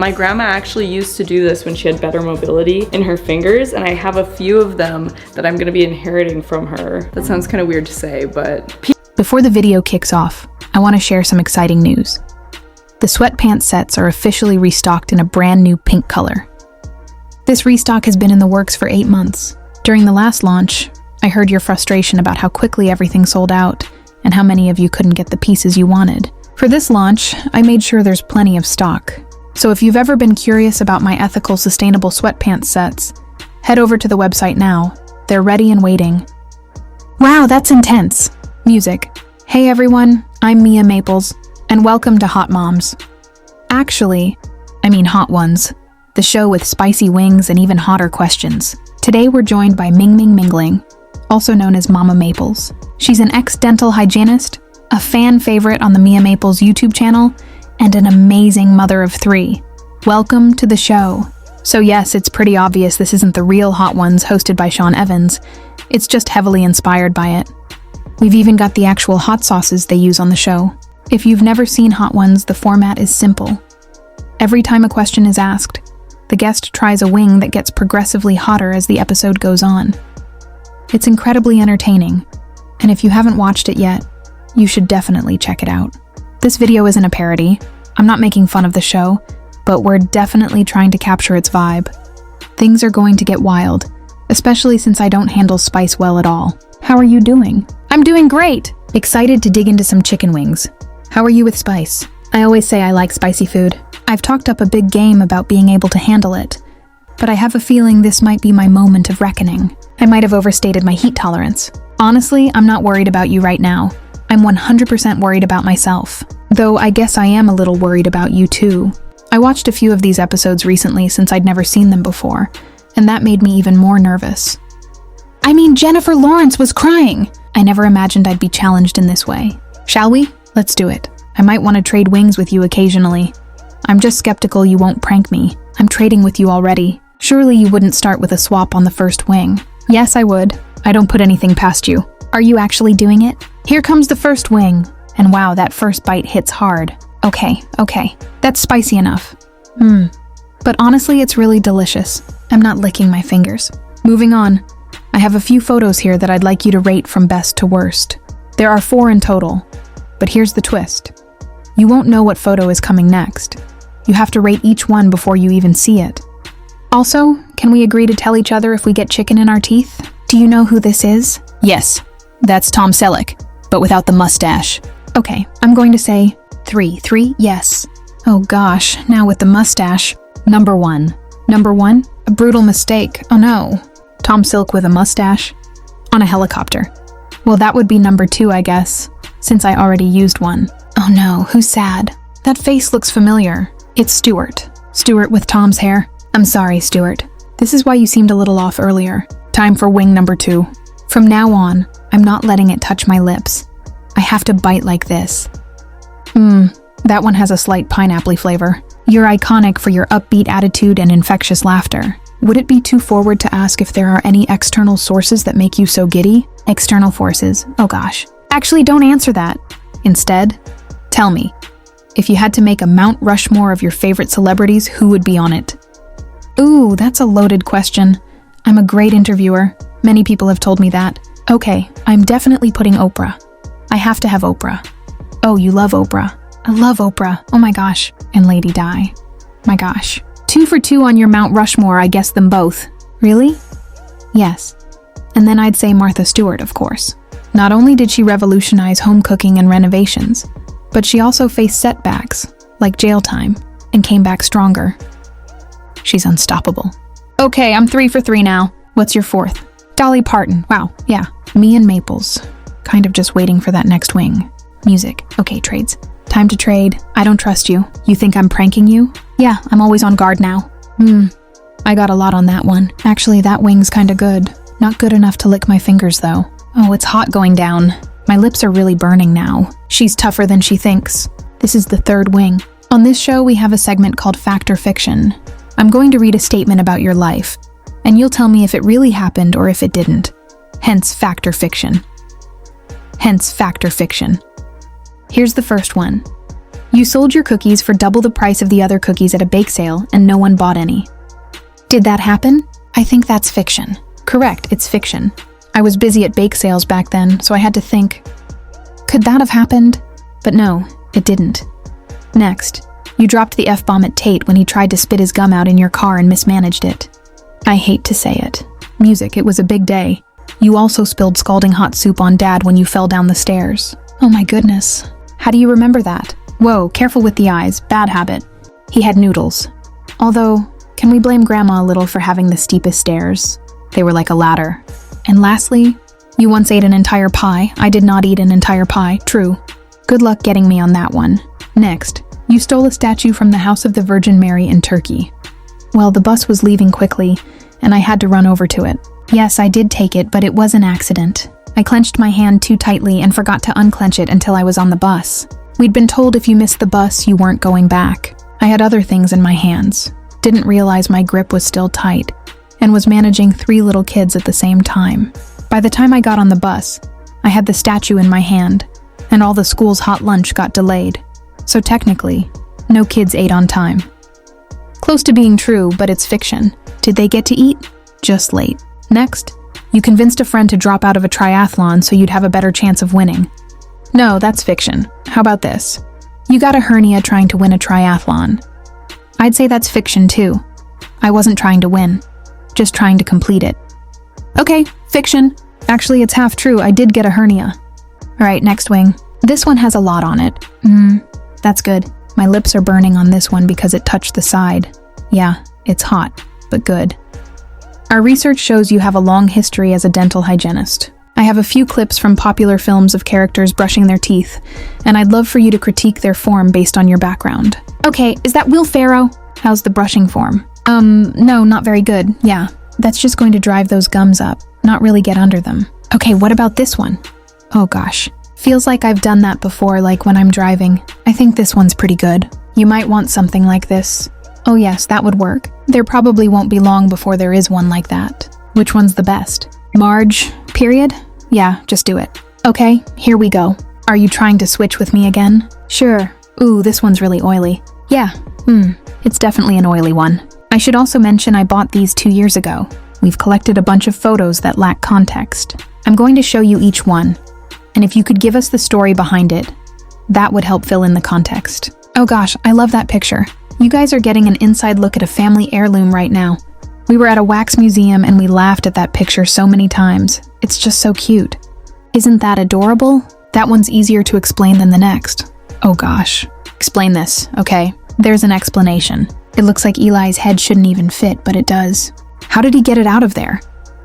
My grandma actually used to do this when she had better mobility in her fingers, and I have a few of them that I'm gonna be inheriting from her. That sounds kind of weird to say, but... Before the video kicks off, I want to share some exciting news. The sweatpants sets are officially restocked in a brand new pink color. This restock has been in the works for 8 months. During the last launch, I heard your frustration about how quickly everything sold out and how many of you couldn't get the pieces you wanted. For this launch, I made sure there's plenty of stock. So if you've ever been curious about my ethical, sustainable sweatpants sets, head over to the website now. They're ready and waiting. Wow, that's intense. Music. Hey everyone, I'm Mia Maples, and welcome to Hot Moms. Actually, I mean Hot Ones, the show with spicy wings and even hotter questions. Today we're joined by Ming Mingling, also known as Mama Maples. She's an ex-dental hygienist, a fan favorite on the Mia Maples YouTube channel, and an amazing mother of 3. Welcome to the show. So yes, it's pretty obvious this isn't the real Hot Ones hosted by Sean Evans. It's just heavily inspired by it. We've even got the actual hot sauces they use on the show. If you've never seen Hot Ones, the format is simple. Every time a question is asked, the guest tries a wing that gets progressively hotter as the episode goes on. It's incredibly entertaining, and if you haven't watched it yet, you should definitely check it out. This video isn't a parody. I'm not making fun of the show, but we're definitely trying to capture its vibe. Things are going to get wild, especially since I don't handle spice well at all. How are you doing? I'm doing great! Excited to dig into some chicken wings. How are you with spice? I always say I like spicy food. I've talked up a big game about being able to handle it, but I have a feeling this might be my moment of reckoning. I might have overstated my heat tolerance. Honestly, I'm not worried about you right now. I'm 100% worried about myself. Though I guess I am a little worried about you too. I watched a few of these episodes recently since I'd never seen them before, and that made me even more nervous. I mean, Jennifer Lawrence was crying! I never imagined I'd be challenged in this way. Shall we? Let's do it. I might want to trade wings with you occasionally. I'm just skeptical you won't prank me. I'm trading with you already. Surely you wouldn't start with a swap on the first wing. Yes, I would. I don't put anything past you. Are you actually doing it? Here comes the first wing. And wow, that first bite hits hard. Okay. That's spicy enough. But honestly, it's really delicious. I'm not licking my fingers. Moving on. I have a few photos here that I'd like you to rate from best to worst. There are 4 in total. But here's the twist. You won't know what photo is coming next. You have to rate each one before you even see it. Also, can we agree to tell each other if we get chicken in our teeth? Do you know who this is? Yes, that's Tom Selleck, but without the mustache. Okay, I'm going to say 3, yes. Oh gosh, now with the mustache. Number 1. Number 1? A brutal mistake. Oh no. Tom Selleck with a mustache? On a helicopter. Well, that would be number 2, I guess, since I already used one. Oh no, who's sad? That face looks familiar. It's Stuart. Stuart with Tom's hair. I'm sorry, Stuart. This is why you seemed a little off earlier. Time for wing number 2. From now on, I'm not letting it touch my lips. I have to bite like this. That one has a slight pineapple flavor. You're iconic for your upbeat attitude and infectious laughter. Would it be too forward to ask if there are any external sources that make you so giddy? External forces. Oh gosh. Actually, don't answer that. Instead, tell me, if you had to make a Mount Rushmore of your favorite celebrities, who would be on it? Ooh, that's a loaded question. I'm a great interviewer. Many people have told me that. Okay, I'm definitely putting Oprah. I have to have Oprah. Oh, you love Oprah. I love Oprah. Oh my gosh. And Lady Di. My gosh. 2 for 2 on your Mount Rushmore, I guess them both. Really? Yes. And then I'd say Martha Stewart, of course. Not only did she revolutionize home cooking and renovations, but she also faced setbacks, like jail time, and came back stronger. She's unstoppable. Okay, I'm 3 for 3 now. What's your 4th? Dolly Parton. Wow, yeah. Me and Maples. Kind of just waiting for that next wing. Music. Okay, trades. Time to trade. I don't trust you. You think I'm pranking you? Yeah, I'm always on guard now. I got a lot on that one. Actually, that wing's kinda good. Not good enough to lick my fingers, though. Oh, it's hot going down. My lips are really burning now. She's tougher than she thinks. This is the 3rd wing. On this show, we have a segment called Fact or Fiction. I'm going to read a statement about your life, and you'll tell me if it really happened or if it didn't. Hence, fact or fiction. Hence, fact or fiction. Here's the first one. You sold your cookies for double the price of the other cookies at a bake sale, and no one bought any. Did that happen? I think that's fiction. Correct, it's fiction. I was busy at bake sales back then, so I had to think, could that have happened? But no, it didn't. Next, you dropped the F-bomb at Tate when he tried to spit his gum out in your car and mismanaged it. I hate to say it. Music, it was a big day. You also spilled scalding hot soup on Dad when you fell down the stairs. Oh my goodness. How do you remember that? Whoa, careful with the eyes, bad habit. He had noodles. Although, can we blame Grandma a little for having the steepest stairs? They were like a ladder. And lastly, you once ate an entire pie. I did not eat an entire pie, true. Good luck getting me on that one. Next, you stole a statue from the House of the Virgin Mary in Turkey. Well, the bus was leaving quickly, and I had to run over to it. Yes, I did take it, but it was an accident. I clenched my hand too tightly and forgot to unclench it until I was on the bus. We'd been told if you missed the bus, you weren't going back. I had other things in my hands, didn't realize my grip was still tight, and was managing 3 little kids at the same time. By the time I got on the bus, I had the statue in my hand, and all the school's hot lunch got delayed. So technically, no kids ate on time. Close to being true, but it's fiction. Did they get to eat? Just late. Next, you convinced a friend to drop out of a triathlon so you'd have a better chance of winning. No, that's fiction. How about this? You got a hernia trying to win a triathlon. I'd say that's fiction too. I wasn't trying to win, just trying to complete it. Okay, fiction. Actually, it's half true. I did get a hernia. Alright, next wing. This one has a lot on it. That's good. My lips are burning on this one because it touched the side. Yeah, it's hot, but good. Our research shows you have a long history as a dental hygienist. I have a few clips from popular films of characters brushing their teeth, and I'd love for you to critique their form based on your background. Okay, is that Will Ferrell? How's the brushing form? No, not very good. Yeah, that's just going to drive those gums up, not really get under them. Okay, what about this one? Oh gosh. Feels like I've done that before, like when I'm driving. I think this one's pretty good. You might want something like this. Oh yes, that would work. There probably won't be long before there is one like that. Which one's the best? Marge, period? Yeah, just do it. Okay, here we go. Are you trying to switch with me again? Sure. Ooh, this one's really oily. Yeah, it's definitely an oily one. I should also mention I bought these 2 years ago. We've collected a bunch of photos that lack context. I'm going to show you each one, and if you could give us the story behind it, that would help fill in the context. Oh gosh, I love that picture. You guys are getting an inside look at a family heirloom right now. We were at a wax museum and we laughed at that picture so many times. It's just so cute. Isn't that adorable? That one's easier to explain than the next. Oh gosh. Explain this, okay? There's an explanation. It looks like Eli's head shouldn't even fit, but it does. How did he get it out of there?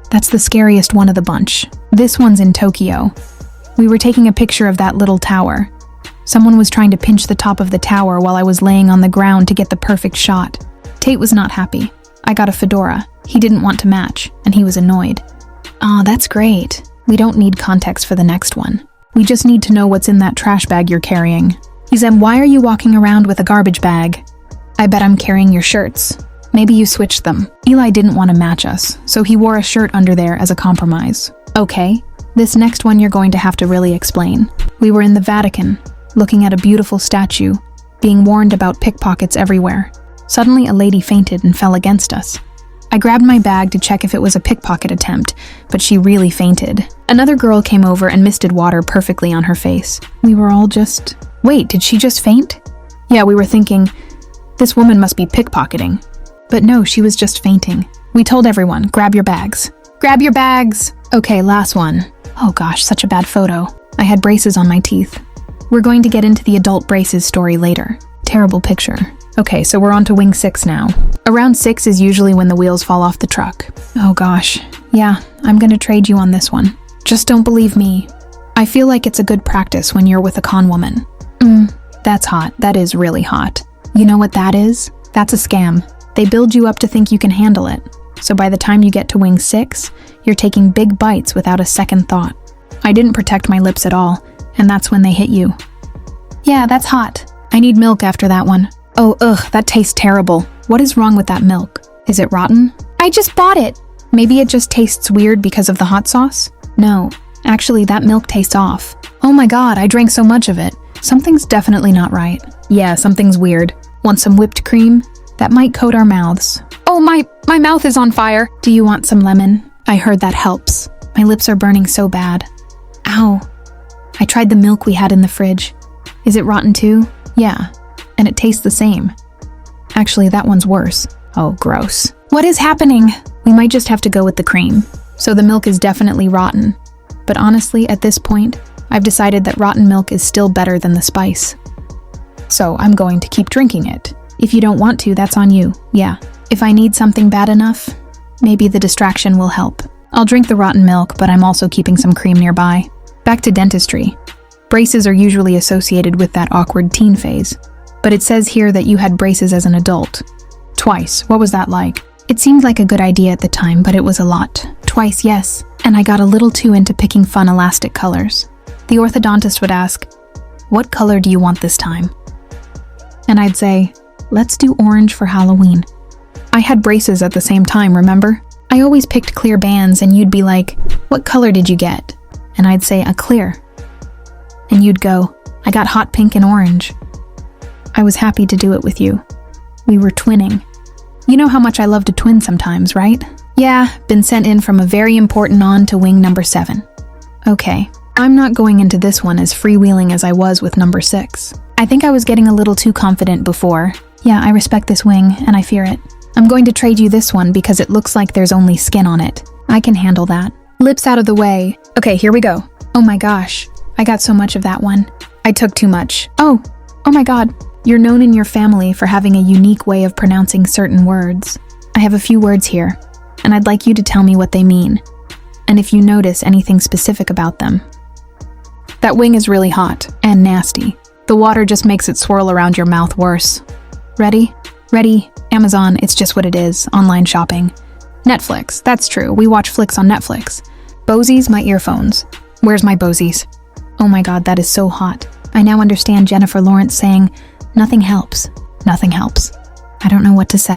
That's the scariest one of the bunch. This one's in Tokyo. We were taking a picture of that little tower. Someone was trying to pinch the top of the tower while I was laying on the ground to get the perfect shot. Tate was not happy. I got a fedora. He didn't want to match, and he was annoyed. Aw, that's great. We don't need context for the next one. We just need to know what's in that trash bag you're carrying. He said, why are you walking around with a garbage bag? I bet I'm carrying your shirts. Maybe you switched them. Eli didn't want to match us, so he wore a shirt under there as a compromise. Okay, this next one you're going to have to really explain. We were in the Vatican, looking at a beautiful statue, being warned about pickpockets everywhere. Suddenly, a lady fainted and fell against us. I grabbed my bag to check if it was a pickpocket attempt, but she really fainted. Another girl came over and misted water perfectly on her face. We were all just... Wait, did she just faint? Yeah, we were thinking, this woman must be pickpocketing. But no, she was just fainting. We told everyone, grab your bags. Grab your bags! Okay, last one. Oh gosh, such a bad photo. I had braces on my teeth. We're going to get into the adult braces story later. Terrible picture. Okay, so we're on to wing 6 now. Around 6 is usually when the wheels fall off the truck. Oh gosh. Yeah, I'm gonna trade you on this one. Just don't believe me. I feel like it's a good practice when you're with a con woman. That's hot. That is really hot. You know what that is? That's a scam. They build you up to think you can handle it. So by the time you get to wing 6, you're taking big bites without a second thought. I didn't protect my lips at all, and that's when they hit you. Yeah, that's hot. I need milk after that one. Oh, ugh, that tastes terrible. What is wrong with that milk? Is it rotten? I just bought it. Maybe it just tastes weird because of the hot sauce? No, actually that milk tastes off. Oh my god, I drank so much of it. Something's definitely not right. Yeah, something's weird. Want some whipped cream? That might coat our mouths. Oh, my mouth is on fire. Do you want some lemon? I heard that helps. My lips are burning so bad. Ow. I tried the milk we had in the fridge. Is it rotten too? Yeah, and it tastes the same. Actually, that one's worse. Oh, gross. What is happening? We might just have to go with the cream. So the milk is definitely rotten. But honestly, at this point, I've decided that rotten milk is still better than the spice. So I'm going to keep drinking it. If you don't want to, that's on you. Yeah. If I need something bad enough, maybe the distraction will help. I'll drink the rotten milk, but I'm also keeping some cream nearby. Back to dentistry. Braces are usually associated with that awkward teen phase. But it says here that you had braces as an adult. Twice. What was that like? It seemed like a good idea at the time, but it was a lot. Twice, yes. And I got a little too into picking fun elastic colors. The orthodontist would ask, "What color do you want this time?" And I'd say, "Let's do orange for Halloween." I had braces at the same time, remember? I always picked clear bands and you'd be like, "What color did you get?" And I'd say, "A clear." And you'd go, "I got hot pink and orange." I was happy to do it with you. We were twinning. You know how much I love to twin sometimes, right? Yeah, been sent in from a very important on to wing number 7. Okay, I'm not going into this one as freewheeling as I was with number 6. I think I was getting a little too confident before. Yeah, I respect this wing, and I fear it. I'm going to trade you this one because it looks like there's only skin on it. I can handle that. Lips out of the way. Okay, here we go. Oh my gosh, I got so much of that one. I took too much. Oh my god. You're known in your family for having a unique way of pronouncing certain words. I have a few words here, and I'd like you to tell me what they mean, and if you notice anything specific about them. That wing is really hot and nasty. The water just makes it swirl around your mouth worse. Ready? Ready? Amazon, it's just what it is. Online shopping. Netflix, that's true. We watch flicks on Netflix. Bosies, my earphones. Where's my Bosies? Oh my god, that is so hot. I now understand Jennifer Lawrence saying, "Nothing helps. Nothing helps." I don't know what to say.